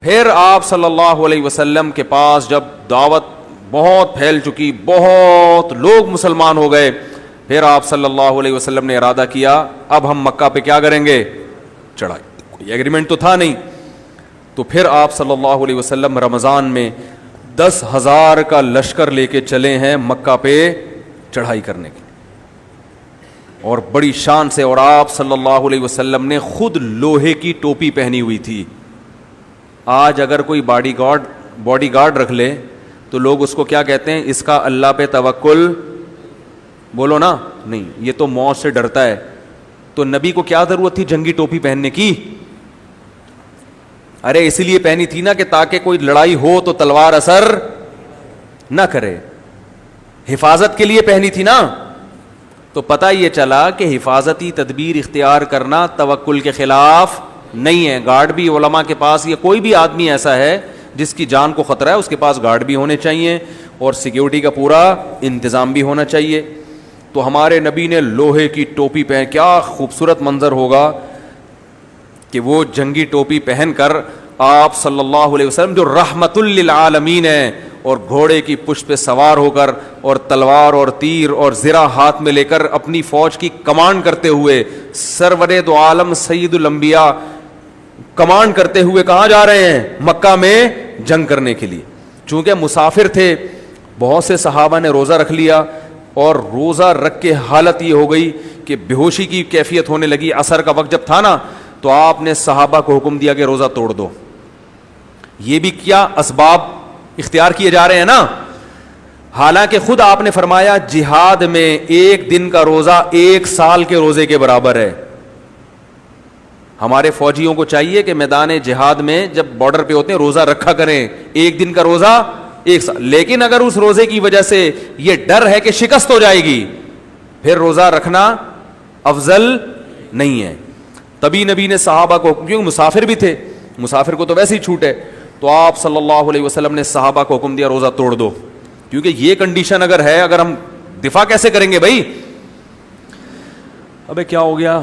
پھر آپ صلی اللہ علیہ وسلم کے پاس جب دعوت بہت پھیل چکی، بہت لوگ مسلمان ہو گئے، پھر آپ صلی اللہ علیہ وسلم نے ارادہ کیا اب ہم مکہ پہ کیا کریں گے؟ چڑھائی۔ کوئی ایگریمنٹ تو تھا نہیں، تو پھر آپ صلی اللہ علیہ وسلم رمضان میں 10,000 کا لشکر لے کے چلے ہیں مکہ پہ چڑھائی کرنے کے، اور بڑی شان سے۔ اور آپ صلی اللہ علیہ وسلم نے خود لوہے کی ٹوپی پہنی ہوئی تھی۔ آج اگر کوئی باڈی گارڈ رکھ لے تو لوگ اس کو کیا کہتے ہیں؟ اس کا اللہ پہ توکل، بولو نا، نہیں، یہ تو موت سے ڈرتا ہے۔ تو نبی کو کیا ضرورت تھی جنگی ٹوپی پہننے کی؟ ارے اسی لیے پہنی تھی نا کہ تاکہ کوئی لڑائی ہو تو تلوار اثر نہ کرے، حفاظت کے لیے پہنی تھی نا۔ تو پتہ یہ چلا کہ حفاظتی تدبیر اختیار کرنا توکل کے خلاف نہیں ہے۔ گارڈ بھی علماء کے پاس، یا کوئی بھی آدمی ایسا ہے جس کی جان کو خطرہ ہے، اس کے پاس گارڈ بھی ہونے چاہیے اور سیکیورٹی کا پورا انتظام بھی ہونا چاہیے۔ تو ہمارے نبی نے لوہے کی ٹوپی پہن، کیا خوبصورت منظر ہوگا کہ وہ جنگی ٹوپی پہن کر آپ صلی اللہ علیہ وسلم جو رحمت للعالمین ہیں، اور گھوڑے کی پشت پہ سوار ہو کر اور تلوار اور تیر اور زرہ ہاتھ میں لے کر اپنی فوج کی کمانڈ کرتے ہوئے، سرور دو عالم سید الانبیاء کمانڈ کرتے ہوئے کہاں جا رہے ہیں؟ مکہ میں جنگ کرنے کے لیے۔ چونکہ مسافر تھے، بہت سے صحابہ نے روزہ رکھ لیا، اور روزہ رکھ کے حالت یہ ہو گئی کہ بے ہوشی کی کیفیت ہونے لگی۔ عصر کا وقت جب تھا نا، تو آپ نے صحابہ کو حکم دیا کہ روزہ توڑ دو۔ یہ بھی کیا اسباب اختیار کیے جا رہے ہیں نا، حالانکہ خود آپ نے فرمایا جہاد میں ایک دن کا روزہ 1 سال کے روزے کے برابر ہے۔ ہمارے فوجیوں کو چاہیے کہ میدان جہاد میں جب بارڈر پہ ہوتے ہیں روزہ رکھا کریں، ایک دن کا روزہ 1 سال۔ لیکن اگر اس روزے کی وجہ سے یہ ڈر ہے کہ شکست ہو جائے گی، پھر روزہ رکھنا افضل نہیں ہے۔ تبھی نبی نے صحابہ کو، کیونکہ مسافر بھی تھے، مسافر کو تو ویسے ہی چھوٹ ہے، تو آپ صلی اللہ علیہ وسلم نے صحابہ کو حکم دیا روزہ توڑ دو، کیونکہ یہ کنڈیشن اگر ہے، اگر ہم دفاع کیسے کریں گے بھائی؟ ابے کیا ہو گیا؟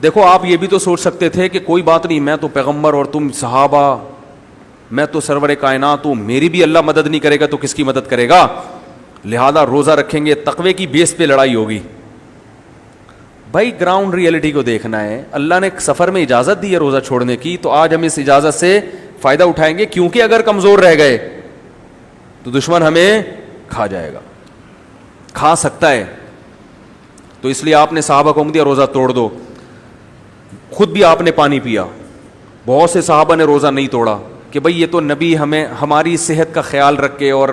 دیکھو آپ یہ بھی تو سوچ سکتے تھے کہ کوئی بات نہیں، میں تو پیغمبر اور تم صحابہ، میں تو سرور کائنات ہوں، میری بھی اللہ مدد نہیں کرے گا تو کس کی مدد کرے گا؟ لہذا روزہ رکھیں گے، تقوی کی بیس پہ لڑائی ہوگی۔ بھائی گراؤنڈ ریئلٹی کو دیکھنا ہے۔ اللہ نے سفر میں اجازت دی ہے روزہ چھوڑنے کی، تو آج ہم اس اجازت سے فائدہ اٹھائیں گے، کیونکہ اگر کمزور رہ گئے تو دشمن ہمیں کھا جائے گا، کھا سکتا ہے۔ تو اس لیے آپ نے صحابہ کو حکم دیا روزہ توڑ دو۔ خود بھی آپ نے پانی پیا، بہت سے صحابہ نے روزہ نہیں توڑا کہ بھئی یہ تو نبی ہمیں ہماری صحت کا خیال رکھ کے اور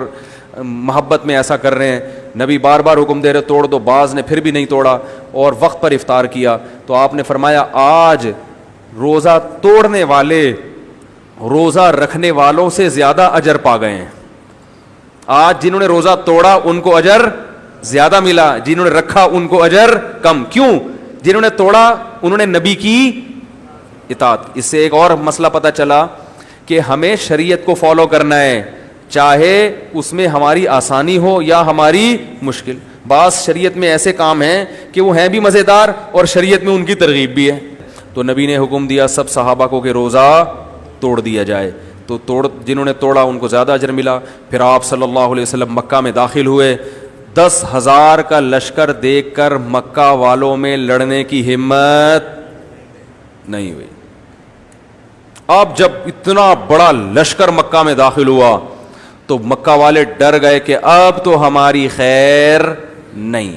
محبت میں ایسا کر رہے ہیں، نبی بار بار حکم دے رہے توڑ دو، بعض نے پھر بھی نہیں توڑا اور وقت پر افطار کیا۔ تو آپ نے فرمایا آج روزہ توڑنے والے روزہ رکھنے والوں سے زیادہ اجر پا گئے ہیں۔ آج جنہوں نے روزہ توڑا ان کو اجر زیادہ ملا، جنہوں نے رکھا ان کو اجر کم۔ کیوں؟ جنہوں نے توڑا انہوں نے نبی کی اطاعت۔ اس سے ایک اور مسئلہ پتہ چلا کہ ہمیں شریعت کو فالو کرنا ہے، چاہے اس میں ہماری آسانی ہو یا ہماری مشکل۔ بعض شریعت میں ایسے کام ہیں کہ وہ ہیں بھی مزیدار اور شریعت میں ان کی ترغیب بھی ہے۔ تو نبی نے حکم دیا سب صحابہ کو کہ روزہ توڑ دیا جائے، تو جنہوں نے توڑا ان کو زیادہ اجر ملا۔ پھر آپ صلی اللہ علیہ وسلم مکہ میں داخل ہوئے، 10,000 کا لشکر دیکھ کر مکہ والوں میں لڑنے کی ہمت نہیں ہوئی۔ اب جب اتنا بڑا لشکر مکہ میں داخل ہوا تو مکہ والے ڈر گئے کہ اب تو ہماری خیر نہیں،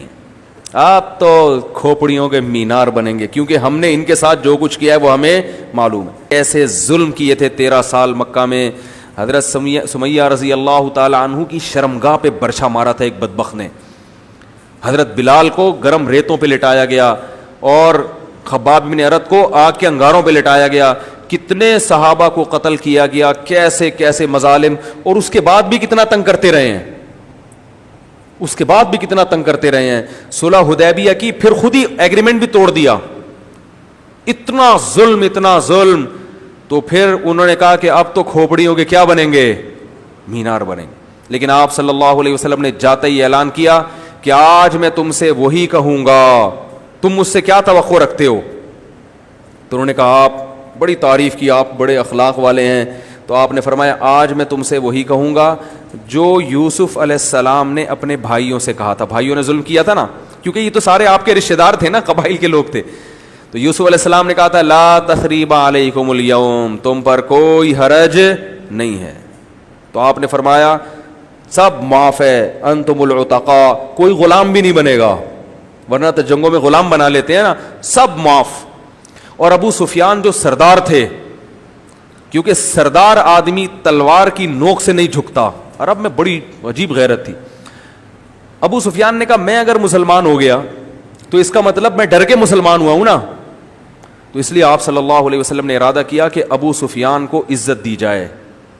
اب تو کھوپڑیوں کے مینار بنیں گے، کیونکہ ہم نے ان کے ساتھ جو کچھ کیا ہے وہ ہمیں معلوم ہے۔ ایسے ظلم کیے تھے 13 سال مکہ میں۔ حضرت سمیہ رضی اللہ تعالی عنہ کی شرمگاہ پہ برچھا مارا تھا ایک بدبخت نے۔ حضرت بلال کو گرم ریتوں پہ لٹایا گیا اور خباب بن ارت کو آگ کے انگاروں پہ لٹایا گیا۔ کتنے صحابہ کو قتل کیا گیا، کیسے کیسے مظالم، اور اس کے بعد بھی کتنا تنگ کرتے رہے ہیں، اس کے بعد بھی کتنا تنگ کرتے رہے ہیں۔ صلح حدیبیہ کی پھر خود ہی ایگریمنٹ بھی توڑ دیا۔ اتنا ظلم، اتنا ظلم، تو پھر انہوں نے کہا کہ اب تو کھوپڑیوں کے کیا بنیں گے؟ مینار بنیں گے۔ لیکن آپ صلی اللہ علیہ وسلم نے جاتے ہی اعلان کیا کہ آج میں تم سے وہی کہوں گا، تم مجھ سے کیا توقع رکھتے ہو؟ تو انہوں نے کہا آپ بڑی تعریف کی, آپ بڑے اخلاق والے ہیں. تو آپ نے فرمایا آج میں تم سے وہی کہوں گا جو یوسف علیہ السلام نے اپنے بھائیوں سے کہا تھا. بھائیوں نے ظلم کیا تھا نا, کیونکہ یہ تو سارے آپ کے رشتہ دار تھے نا, قبائل کے لوگ تھے. تو یوسف علیہ السلام نے کہا تھا لا تثریب علیکم اليوم, تم پر کوئی حرج نہیں ہے. تو آپ نے فرمایا سب معاف ہے, انتم العتقاء, کوئی غلام بھی نہیں بنے گا, ورنہ تو جنگوں میں غلام بنا لیتے ہیں نا, سب معاف. اور ابو سفیان جو سردار تھے, کیونکہ سردار آدمی تلوار کی نوک سے نہیں جھکتا, عرب میں بڑی عجیب غیرت تھی. ابو سفیان نے کہا میں اگر مسلمان ہو گیا تو اس کا مطلب میں ڈر کے مسلمان ہوا ہوں نا. تو اس لیے آپ صلی اللہ علیہ وسلم نے ارادہ کیا کہ ابو سفیان کو عزت دی جائے.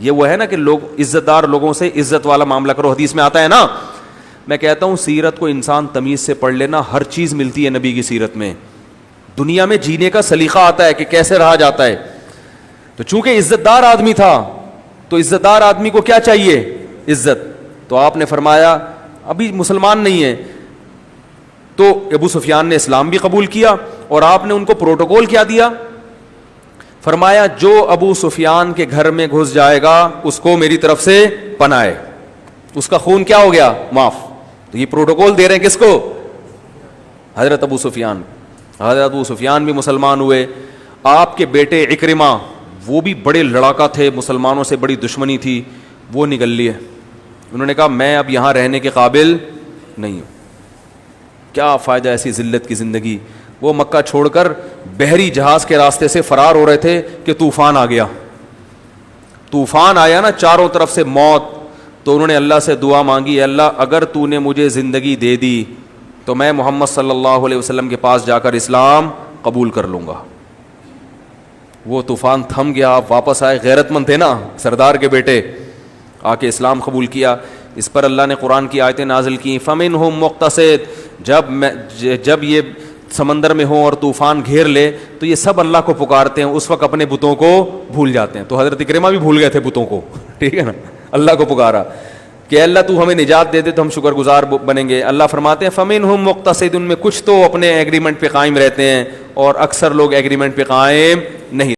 یہ وہ ہے نا کہ لوگ عزت دار لوگوں سے عزت والا معاملہ کرو, حدیث میں آتا ہے نا. میں کہتا ہوں سیرت کو انسان تمیز سے پڑھ لینا, ہر چیز ملتی ہے نبی کی سیرت میں. دنیا میں جینے کا سلیقہ آتا ہے کہ کیسے رہا جاتا ہے. تو چونکہ عزت دار آدمی تھا تو عزت دار آدمی کو کیا چاہیے؟ عزت. تو آپ نے فرمایا ابھی مسلمان نہیں ہے. تو ابو سفیان نے اسلام بھی قبول کیا اور آپ نے ان کو پروٹوکول کیا دیا, فرمایا جو ابو سفیان کے گھر میں گھس جائے گا اس کو میری طرف سے پناہ ہے, اس کا خون کیا ہو گیا؟ معاف. تو یہ پروٹوکول دے رہے ہیں کس کو؟ حضرت ابو سفیان. حضرت ابو سفیان بھی مسلمان ہوئے. آپ کے بیٹے عکرمہ, وہ بھی بڑے لڑاکا تھے, مسلمانوں سے بڑی دشمنی تھی, وہ نکل لیے. انہوں نے کہا میں اب یہاں رہنے کے قابل نہیں ہوں. کیا فائدہ ایسی ذلت کی زندگی. وہ مکہ چھوڑ کر بحری جہاز کے راستے سے فرار ہو رہے تھے کہ طوفان آ گیا. طوفان آیا نا, چاروں طرف سے موت. تو انہوں نے اللہ سے دعا مانگی, اللہ اگر تو نے مجھے زندگی دے دی تو میں محمد صلی اللہ علیہ وسلم کے پاس جا کر اسلام قبول کر لوں گا. وہ طوفان تھم گیا, آپ واپس آئے, غیرت مند تھے نا, سردار کے بیٹے, آ کے اسلام قبول کیا. اس پر اللہ نے قرآن کی آیتیں نازل کی, فَمِنْهُمْ مُقْتَصِدٌ, جب یہ سمندر میں ہوں اور طوفان گھیر لے تو یہ سب اللہ کو پکارتے ہیں, اس وقت اپنے بتوں کو بھول جاتے ہیں. تو حضرت اکرمہ بھی بھول گئے تھے بتوں کو, ٹھیک ہے نا, اللہ کو پکارا کہ اللہ تو ہمیں نجات دے دے تو ہم شکر گزار بنیں گے. اللہ فرماتے ہیں فَمِنْهُمْ مُقْتَصِدٌ, ان میں کچھ تو اپنے ایگریمنٹ پہ قائم رہتے ہیں اور اکثر لوگ ایگریمنٹ پہ قائم نہیں.